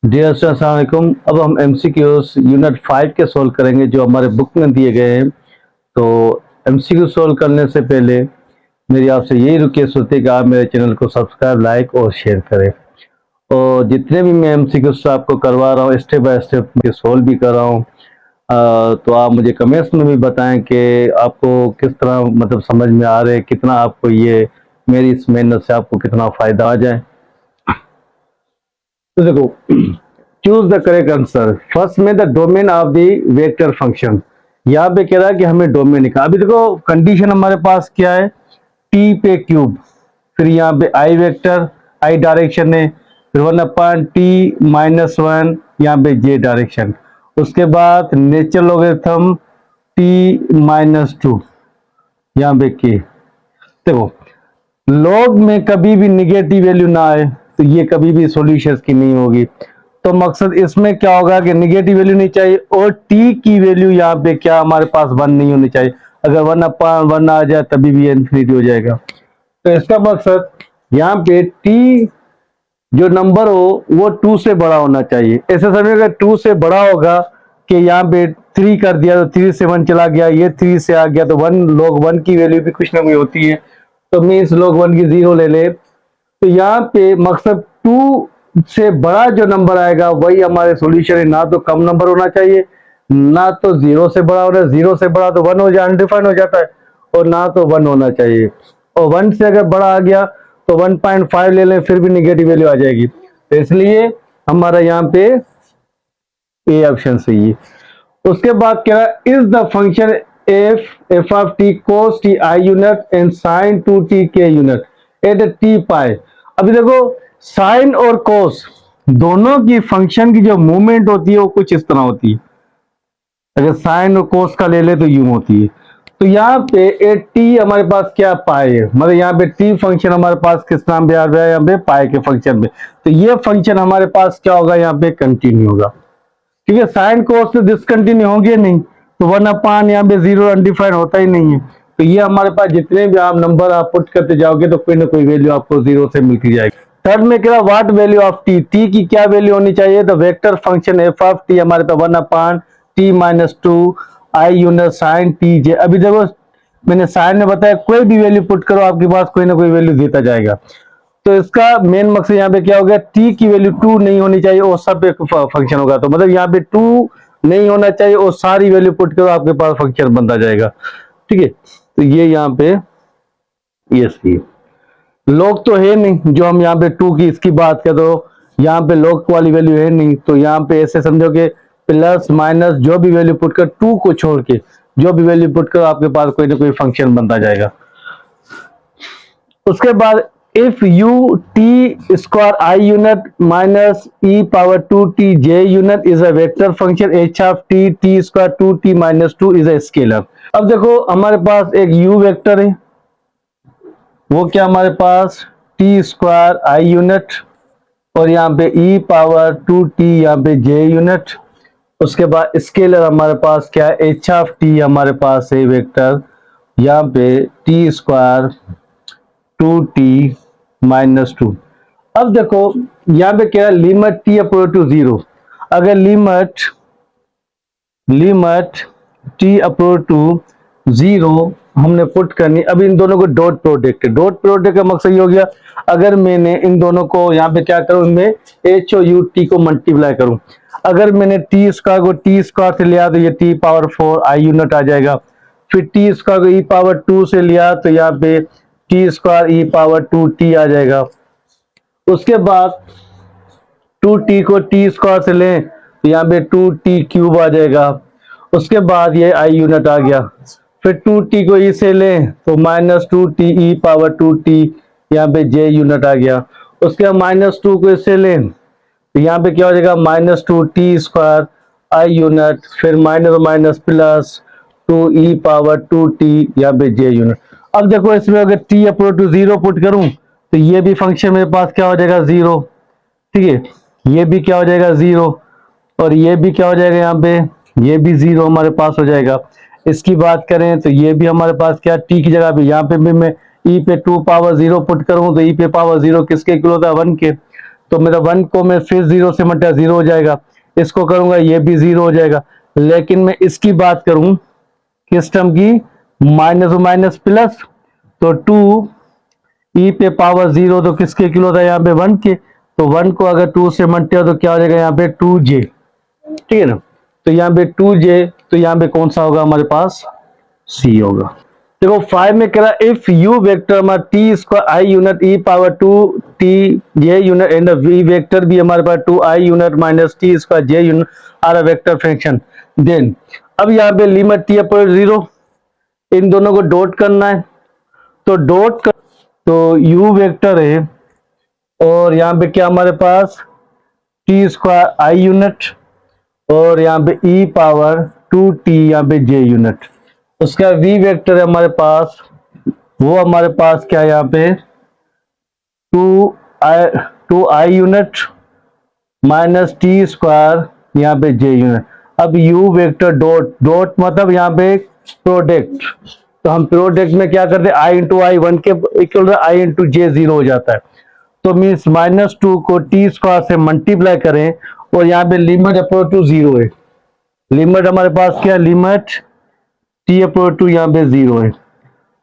Dear students, अस्सलाम वालेकुम। अब हम एमसीक्यूज यूनिट 5 के सोल्व करेंगे जो हमारे बुक में दिए गए हैं। तो एमसीक्यू सोल्व करने से पहले मेरी आपसे यही रिक्वेस्ट होती है कि आप मेरे चैनल को सब्सक्राइब, लाइक और शेयर करें। और जितने भी मैं एमसीक्यूज आपको करवा रहा हूँ, स्टेप बाय स्टेप मैं सोल्व भी कर रहा हूँ। तो आप मुझे कमेंट्स में भी बताएं कि आपको किस तरह मतलब समझ में आ रहे हैं, कितना आपको ये मेरी इस मेहनत से आपको कितना फ़ायदा आ जाए। तो देखो, choose the correct answer. First में the domain of the vector function. यहाँ पे कह रहा है कि हमें डोमेन निकाल। अभी देखो कंडीशन हमारे पास क्या है, टी पे क्यूब, फिर यहाँ पे आई वेक्टर, आई डायरेक्शन है, फिर 1/t-1 यहाँ पे जे डायरेक्शन। उसके बाद नेचुरल लॉगरिथम t-2 यहाँ पे के। देखो, लॉग में कभी भी निगेटिव वैल्यू ना आए तो ये कभी भी सॉल्यूशन की नहीं होगी। तो मकसद इसमें क्या होगा कि निगेटिव वैल्यू नहीं चाहिए और टी की वैल्यू यहाँ पे क्या हमारे पास 1 नहीं होनी चाहिए। अगर 1/1 आ जाए तभी भी इन्फिनिटी हो जाएगा। तो इसका मकसद यहाँ पे टी जो नंबर हो वो 2 से बड़ा होना चाहिए। ऐसे समझिए अगर 2 से बड़ा होगा कि यहाँ पे 3 कर दिया तो 3 से 1 चला गया, ये 3 से आ गया तो 1, log 1 की वैल्यू भी कुछ ना कुछ होती है। तो मीन्स log 1 की 0 ले ले। तो यहाँ पे मकसद 2 से बड़ा जो नंबर आएगा वही हमारे सॉल्यूशन है। ना तो कम नंबर होना चाहिए, ना तो 0 से बड़ा होना। 0 से बड़ा तो 1 हो जाए, अनडिफाइंड हो जाता है, और ना तो 1 होना चाहिए। और 1 से अगर बड़ा आ गया तो 1.5 ले लें फिर भी निगेटिव वैल्यू आ जाएगी। तो इसलिए हमारा यहाँ पे ए ऑप्शन सही है। उसके बाद क्या है, is the function F of T cos T I unit and sine 2t के यूनिट एट टी पाई। अभी देखो, साइन और कोस दोनों की फंक्शन की जो मूवमेंट होती है वो कुछ इस तरह होती है। अगर साइन और कोस का ले ले तो यूं होती है। तो यहाँ पे ए टी हमारे पास क्या पाई है, मतलब यहाँ पे टी फंक्शन हमारे पास किस नाम पे आ रहा है, यहाँ पे पाई के फंक्शन पे। तो ये फंक्शन हमारे पास क्या होगा, यहाँ पे कंटिन्यू होगा। ठीक है, साइन कोस तो डिसकंटिन्यू होंगे नहीं, तो 1/, यहाँ पे 0 अनडिफाइंड होता ही नहीं है। तो ये हमारे पास जितने भी आप नंबर आप पुट करते जाओगे तो कोई ना कोई वैल्यू आपको 0 से मिलती जाएगी। थर्ड में क्या, what value of T, T की क्या वैल्यू होनी चाहिए। तो vector function F of T हमारे पास 1/t-2 I unit sine T J. अभी देखो मैंने साइन में बताया कोई भी वैल्यू पुट करो आपके पास कोई ना कोई वैल्यू देता जाएगा। तो इसका मेन मकसद यहाँ पे क्या हो गया, टी की वैल्यू 2 नहीं होनी चाहिए और सब एक फंक्शन होगा। तो मतलब यहाँ पे 2 नहीं होना चाहिए और सारी वैल्यू पुट करो आपके पास फंक्शन बनता जाएगा। ठीक है, तो ये यहाँ पे ये सही लॉग तो है नहीं, जो हम यहाँ पे 2 की इसकी बात करें तो यहाँ पे लॉग वाली वैल्यू है नहीं। तो यहाँ पे ऐसे समझो कि प्लस माइनस जो भी वैल्यू पुट कर, 2 को छोड़ के जो भी वैल्यू पुट करो आपके पास कोई ना कोई फंक्शन बनता जाएगा। उसके बाद if U T square I unit minus E power 2t j unit is a vector function H of T T square 2t-2 is a scalar. अब देखो हमारे पास एक u वेक्टर है, वो क्या हमारे पास टी स्क्वायर आई यूनिट और यहाँ पे ई पावर 2t यहाँ पे j यूनिट। उसके बाद स्केलर हमारे पास क्या है, एच ऑफ टी हमारे पास है वेक्टर यहाँ पे टी स्क्वायर 2t-2। अब देखो यहाँ पे क्या है, लिमिट टी अप्रोच टू 0। अगर लिमिट टी अप्रोच टू 0 हमने पुट करनी। अब इन दोनों co dot product, dot product का मकसद ये हो गया, अगर मैंने इन दोनों को यहाँ पे क्या करूं, इनमें एच और यू टी को मल्टीप्लाई करूं। अगर मैंने टी स्क्वायर को टी स्क्वायर से लिया तो ये टी पावर 4 आई यूनिट आ जाएगा। फिर टी स्क्वायर को ई पावर 2 से लिया तो यहाँ पे टी स्क्वायर ई पावर 2t आ जाएगा। उसके बाद 2t को टी स्क्वायर से लें तो यहाँ पे 2t क्यूब आ जाएगा। उसके बाद ये आई यूनिट आ गया। फिर 2t को ई से लें तो -2t ई पावर 2t यहाँ पे j यूनिट आ गया। उसके बाद -2 को इससे लें तो यहाँ पे क्या हो जाएगा, -2t स्क्वायर आई यूनिट, फिर माइनस माइनस प्लस 2 ई पावर 2t यहाँ पे j यूनिट। अब देखो इसमें अगर t अप्रोच टू 0 पुट करूं तो ये भी फंक्शन मेरे पास क्या हो जाएगा 0। ठीक है, ये भी क्या हो जाएगा 0 और ये भी क्या हो जाएगा, यहाँ पे ये भी 0 हमारे पास हो जाएगा। इसकी बात करें तो ये भी हमारे पास क्या, t की जगह पे यहाँ पे भी मैं e पे 2 पावर 0 पुट करूं तो e पे पावर 0 किसके इक्वल होता है, 1 के। तो मेरा 1 को मैं फिर 0 से मल्टीप्लाई 0 हो जाएगा, इसको करूंगा ये भी 0 हो जाएगा। लेकिन मैं इसकी बात करूं किस टर्म की, माइनस माइनस प्लस, तो 2 ई पे पावर 0 तो किसके इक्वल होता है यहाँ पे 1 के, तो 1 को अगर 2 से मल्टीप्लाई तो क्या हो जाएगा यहाँ पे 2j, ठीक है ना। तो यहाँ पे 2j, तो यहाँ पे कौन सा होगा हमारे पास, सी होगा। देखो 5 में कह रहा इफ यू वेक्टर हमारा T square I unit E power 2 T J unit and V vector भी हमारे पास 2 I unit minus T square J unit are a vector function, then अब यहाँ पे लिमिट टी अपॉन 0, इन दोनों को डॉट करना है, तो डॉट कर, तो यू वेक्टर है और यहाँ पे क्या हमारे पास टी स्क्वायर आई यूनिट और यहाँ पे ई पावर 2t यहाँ पे जे यूनिट, उसका वी वेक्टर है हमारे पास, वो हमारे पास क्या है यहाँ पे 2i unit minus T square यहाँ पे जे यूनिट। अब यू वेक्टर डॉट डॉट मतलब यहाँ पे प्रोडक्ट, तो हम प्रोडक्ट में क्या करते हैं आई इंटू आई 1 के इक्वल आई इंटू जे 0 हो जाता है, तो मीन्स -2 को टी स्क्वायर से मल्टीप्लाई करें और यहाँ पे लिमिट अपॉन टू 0 है, लिमिट हमारे पास क्या है लिमिट टी अपॉन टू यहाँ पे 0 है,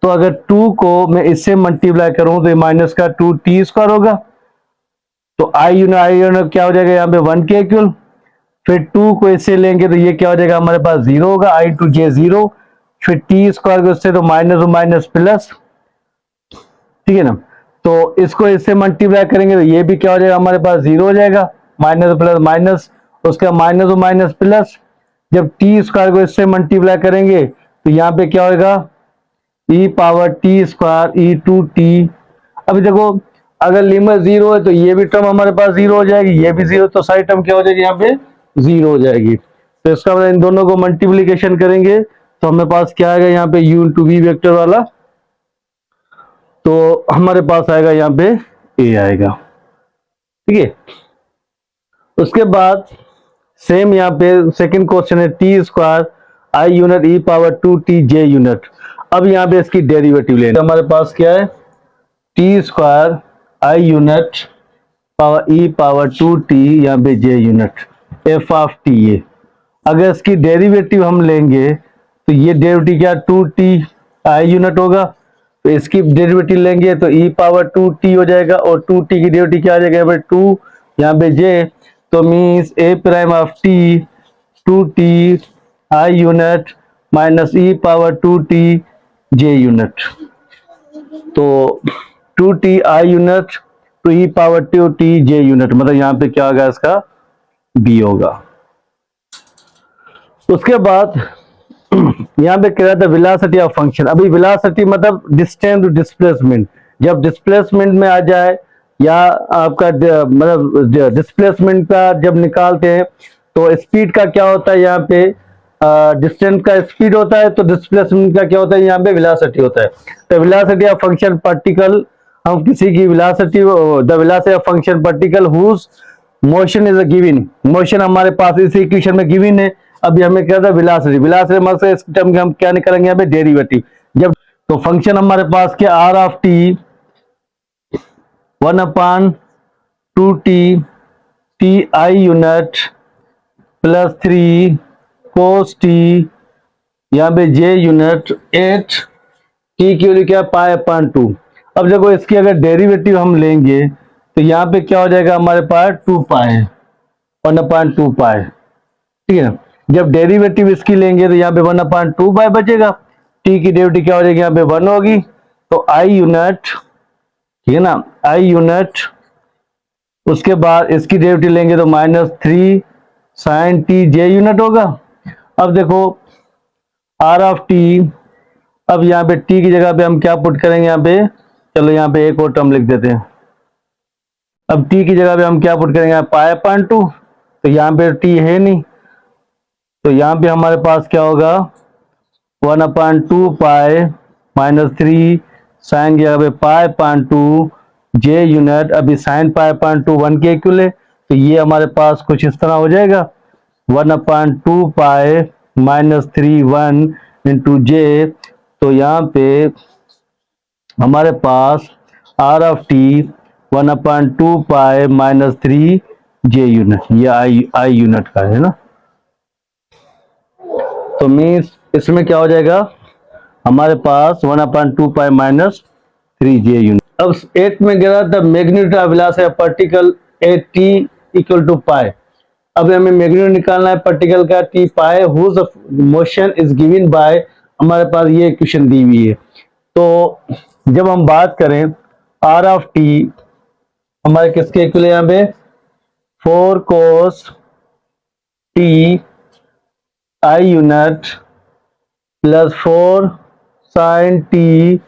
तो अगर 2 को मैं इससे मल्टीप्लाई करूं तो ये माइनस का 2t स्क्वायर होगा, तो आई यूनिट क्या हो जाएगा यहाँ पे 1 के इक्वल, फिर 2 को इससे लेंगे तो ये क्या हो जाएगा हमारे पास 0 होगा, आई टू जे 0, फिर टी स्क्वायर को इससे तो माइनस माइनस प्लस, ठीक है ना। तो इसको इससे मल्टीप्लाई करेंगे तो ये भी क्या हो जाएगा हमारे पास 0 हो जाएगा, माइनस प्लस माइनस, उसका माइनस माइनस प्लस, जब टी स्क्वायर को इससे मल्टीप्लाई करेंगे तो यहाँ पे क्या होगा E power T square E two T. अभी देखो अगर लिमिट 0 है तो ये भी टर्म हमारे पास 0 हो जाएगी, ये भी 0, तो सारी टर्म क्या हो जाएगी यहाँ पे 0 हो जाएगी। तो इसका मतलब इन दोनों को मल्टीप्लीकेशन करेंगे तो हमारे पास क्या आएगा यहाँ पे यू इंटू वी वेक्टर वाला, तो हमारे पास आएगा यहाँ पे ए आएगा, ठीक है। उसके बाद सेम यहाँ पे सेकंड क्वेश्चन है T square I unit E power 2t J unit. अब यहाँ पे इसकी डेरिवेटिव लेना, हमारे पास क्या है T square I unit power E power 2t यहाँ पे J unit F of T है। अगर इसकी डेरिवेटिव हम लेंगे तो ये डेरिवेटिव क्या 2t आई यूनिट होगा, तो इसकी डेरिवेटिव लेंगे तो ई पावर 2t हो जाएगा और 2t की डेरिवेटिव क्या आ जाएगा यहाँ पे 2 यहाँ पे j, तो means A prime of T 2t I unit minus E power 2t J unit, तो 2t I unit two E power 2t J unit, मतलब यहाँ पे क्या होगा इसका b होगा। उसके बाद यहाँ पे कह रहा था वेलोसिटी ऑफ फंक्शन, अभी वेलोसिटी मतलब डिस्टेंस टू डिस्प्लेसमेंट, जब डिस्प्लेसमेंट में आ जाए या आपका मतलब डिस्प्लेसमेंट का जब निकालते हैं तो स्पीड का क्या होता है यहाँ पे डिस्टेंस का स्पीड होता है, तो डिस्प्लेसमेंट का क्या होता है यहाँ पे वेलोसिटी होता है। तो वेलोसिटी ऑफ फंक्शन पार्टिकल, हम किसी की velocity the velocity of function particle whose motion is a given, motion हमारे पास इस इक्वेशन में गिवन है। अभी हमें क्या था वेलोसिटी, वेलोसिटी मतलब इस टर्म के हम क्या निकालेंगे यहाँ पे डेरिवेटिव, जब तो फंक्शन हमारे पास क्या R of T 1/2t T I unit plus 3 cos T यहाँ पे जे यूनिट 8 टी की वैल्यू क्या पाई अपॉन 2। अब देखो इसकी अगर डेरिवेटिव हम लेंगे तो यहाँ पे क्या हो जाएगा हमारे पास 2 पाई 1/2 पाई, ठीक है ना। जब डेरिवेटिव इसकी लेंगे तो यहाँ पे 1/2 पाई बचेगा, टी की डेरिवेटिव क्या हो जाएगी यहाँ पे 1 होगी, तो आई यूनिट, ठीक है ना, आई यूनिट, उसके बाद इसकी डेरिवेटिव लेंगे तो -3 साइन टी जे यूनिट होगा। अब देखो आर ऑफ टी, अब यहाँ पे टी की जगह पे हम क्या पुट करेंगे यहाँ पे, चलो यहाँ पे एक और टर्म लिख देते हैं। अब टी की जगह पे हम क्या पुट करेंगे पाई अपॉन 2, तो यहाँ पे टी है नहीं, तो यहाँ पे हमारे पास क्या होगा 1/2 पाई -3 साइन की जगह पे पाई अपॉन 2 जे यूनिट, अभी साइन पाई अपॉन 2 1 के इक्वल है, तो ये हमारे पास कुछ इस तरह हो जाएगा 1/2 पाई -3 1 इंटू जे, तो यहाँ पे हमारे पास R of T 1/2 pi minus 3 J unit, ये आई यूनिट का है ना। तो मीन्स इसमें क्या हो जाएगा हमारे पास 1/2 पाई माइनस 3 जे यूनिट। अब 8 में गिरा the magnitude of velocity of particle at T equal to pi. अब हमें मैग्नीट्यूड निकालना है पार्टिकल का T pi whose motion is given by, हमारे पास ये इक्वेशन दी हुई है। तो जब हम बात करें आर ऑफ टी हमारे किसके इक्वल है यहाँ पे 4 cos T I unit plus 4 sine T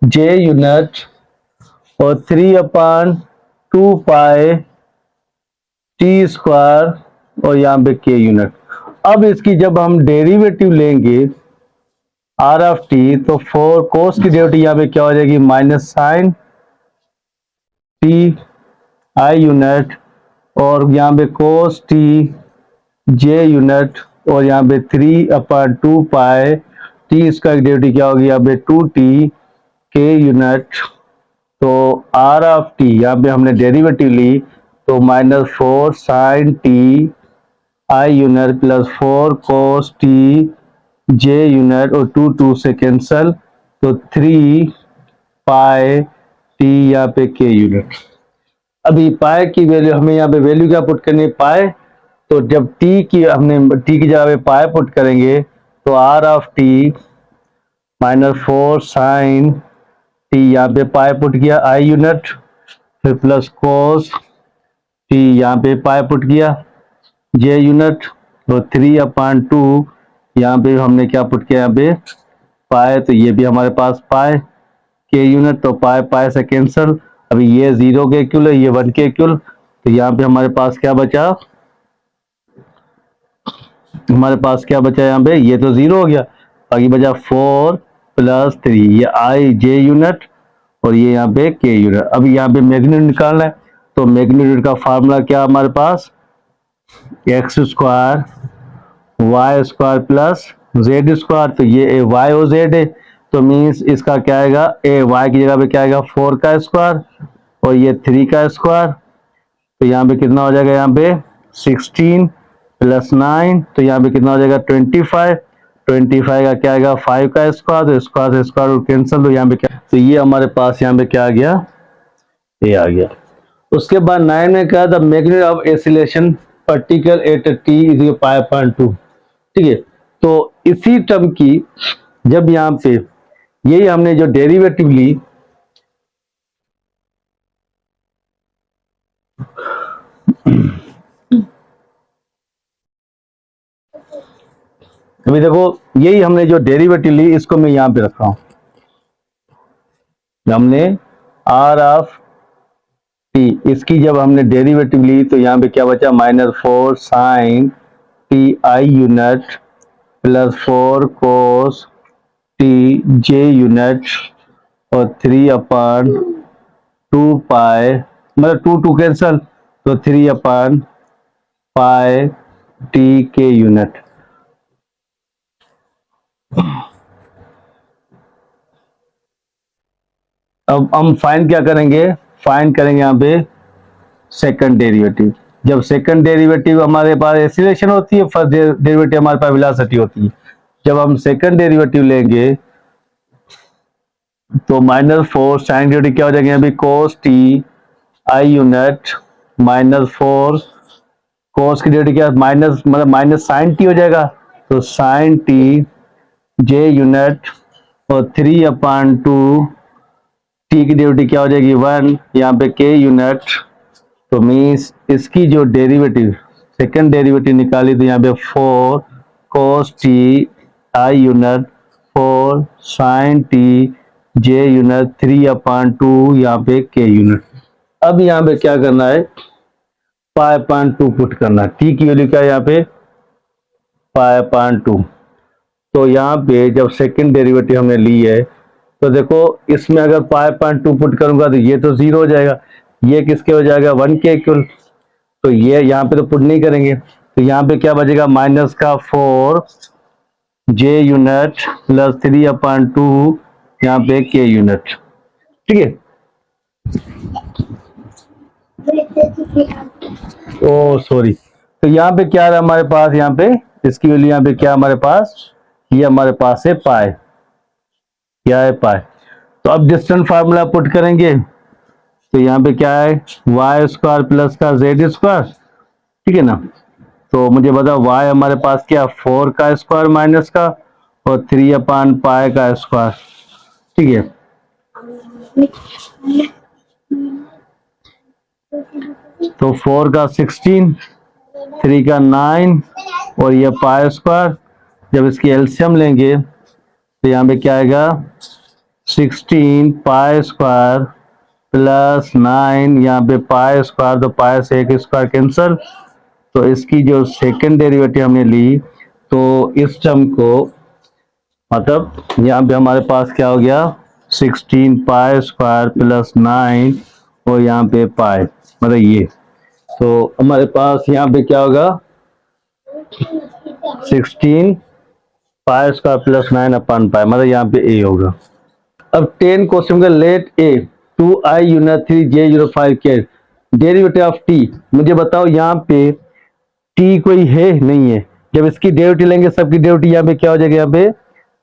J unit और 3/2 पाई टी स्क्वायर और यहाँ पे के यूनिट। अब इसकी जब हम डेरिवेटिव लेंगे आर ऑफ टी तो 4 कोस की डेरिवेटिव यहाँ पे क्या हो जाएगी minus sine T I unit और यहाँ पे कोस टी जे यूनिट और यहाँ पे 3/2 पाई टी इसका डेरिवेटिव क्या होगी यहाँ पे 2t के यूनिट। तो आर ऑफ टी यहाँ पे हमने डेरिवेटिव ली तो -4 sine T I unit plus 4 cos T J unit और 2 से कैंसल तो 3 पाई टी यहाँ पे के यूनिट। अभी पाई की वैल्यू हमें यहाँ पे वैल्यू क्या पुट करनी है पाई, तो जब टी की हमने टी की जगह पे पाई पुट करेंगे तो R of T -4 sine T यहाँ पे पाई पुट किया आई यूनिट फिर प्लस कोस टी यहाँ पे पाई पुट किया जे यूनिट तो 3/2 यहाँ पे हमने क्या पुट किया यहाँ पे पाई, तो ये भी हमारे पास पाई के यूनिट तो पाई पाई से कैंसल। अभी ये 0 के इक्वल है ये 1 के इक्वल, तो यहाँ पे हमारे पास क्या बचा यहाँ पे ये तो 0 हो गया, बाकी बचा 4 + 3 ये आई जे यूनिट और ये यहाँ पे के यूनिट। अब यहाँ पे मैग्नीट्यूड निकालना है तो मैग्नीट्यूड का फार्मूला क्या हमारे पास x² y² प्लस z², तो ये y और z है तो मीन्स इसका क्या आएगा y की जगह पे क्या आएगा 4 का स्क्वायर और ये 3 का स्क्वायर, तो यहाँ पे कितना हो जाएगा यहाँ पे 16 + 9 तो यहाँ पे कितना हो जाएगा 25 का क्या आएगा 5 का स्क्वायर तो स्क्वायर से स्क्वायर रूट कैंसिल, तो यहाँ पे क्या तो ये हमारे पास यहाँ पे क्या आ गया ये आ गया। उसके बाद 9 में क्या था magnitude of acceleration particle at T is पाई/2। ठीक है, तो इसी टर्म की जब यहाँ पे यही हमने जो डेरिवेटिव ली अभी देखो यही हमने जो डेरिवेटिव ली इसको मैं यहां पे रख रहा हूं, हमने आर ऑफ टी इसकी जब हमने डेरिवेटिव ली तो यहाँ पे क्या बचा -4 sine T I unit plus 4 cos T J unit और 3/2 पाई मतलब 2 कैंसल तो 3/पाई टी के यूनिट। अब हम फाइंड क्या करेंगे फाइंड करेंगे यहाँ पे सेकंड डेरिवेटिव। जब सेकंड डेरिवेटिव हमारे पास एक्सीलरेशन होती है फर्स्ट डेरिवेटिव हमारे पास वेलोसिटी होती है। जब हम सेकंड डेरिवेटिव लेंगे तो -4 साइन डेरिवेटिव क्या हो जाएगा यहाँ पे कोस टी आई यूनिट -4 कोस की डेरिवेटिव क्या माइनस मतलब माइनस साइन टी हो जाएगा तो साइन टी जे यूनिट और 3/2 टी की डेरिवेटिव क्या हो जाएगी 1 यहाँ पे के यूनिट, तो मीन्स इसकी जो डेरिवेटिव सेकंड डेरिवेटिव निकाली तो यहाँ पे 4 cos T I unit 4 sine T J unit 3/2 यहाँ पे के यूनिट। अब यहाँ पे क्या करना है पाई/2 पुट करना है, टी की वैल्यू क्या है यहाँ पे पाई/2। तो यहाँ पे जब सेकंड डेरिवेटिव हमने ली है तो देखो इसमें अगर पाई/2 पुट करूंगा तो ये तो 0 हो जाएगा, ये किसके हो जाएगा 1 के इक्वल, तो ये यहाँ पे तो पुट नहीं करेंगे तो यहाँ पे क्या बचेगा -4 जे यूनिट प्लस 3/2 यहाँ पे के यूनिट। ठीक है, ओ सॉरी, तो यहाँ पे क्या है हमारे पास, यहाँ पे इसकी वैल्यू यहाँ पे क्या हमारे पास, ये हमारे पास है पाई, क्या है पाई। तो अब डिस्टेंस फार्मूला पुट करेंगे, तो यहाँ पे क्या है वाई स्क्वायर प्लस का जेड स्क्वायर, ठीक है ना। तो मुझे बताओ वाई हमारे पास क्या 4 का स्क्वायर माइनस का और 3/पाई का स्क्वायर, ठीक है। तो 4 का 16, 3 का 9 और ये पाई स्क्वायर, जब इसकी एलसीएम लेंगे तो यहाँ पे क्या आएगा 16 पाई स्क्वायर प्लस 9, यहाँ पे पाई स्क्वायर, तो पाई से एक स्क्वायर कैंसल। तो इसकी जो सेकंड डेरिवेटिव हमने ली, तो इस टर्म को मतलब यहाँ पे हमारे पास क्या हो गया 16 पाई स्क्वायर प्लस 9 और यहाँ पे पाई, मतलब ये। तो हमारे पास यहाँ पे क्या होगा 16 पाई स्क्वायर प्लस 9/पाई, मतलब यहाँ पे ए होगा। अब 10 क्वेश्चन का लेट ए 2i यूनिट 3j05 के डेरिवेटिव ऑफ टी, मुझे बताओ यहाँ पे टी कोई है नहीं है, जब इसकी डेरिवेटिव लेंगे सबकी डेरिवेटिव यहाँ पे क्या हो जाएगी, यहाँ पे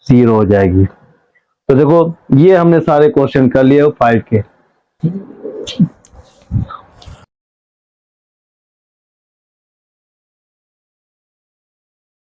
0 हो जाएगी। तो देखो ये हमने सारे क्वेश्चन कर लिए 5 के।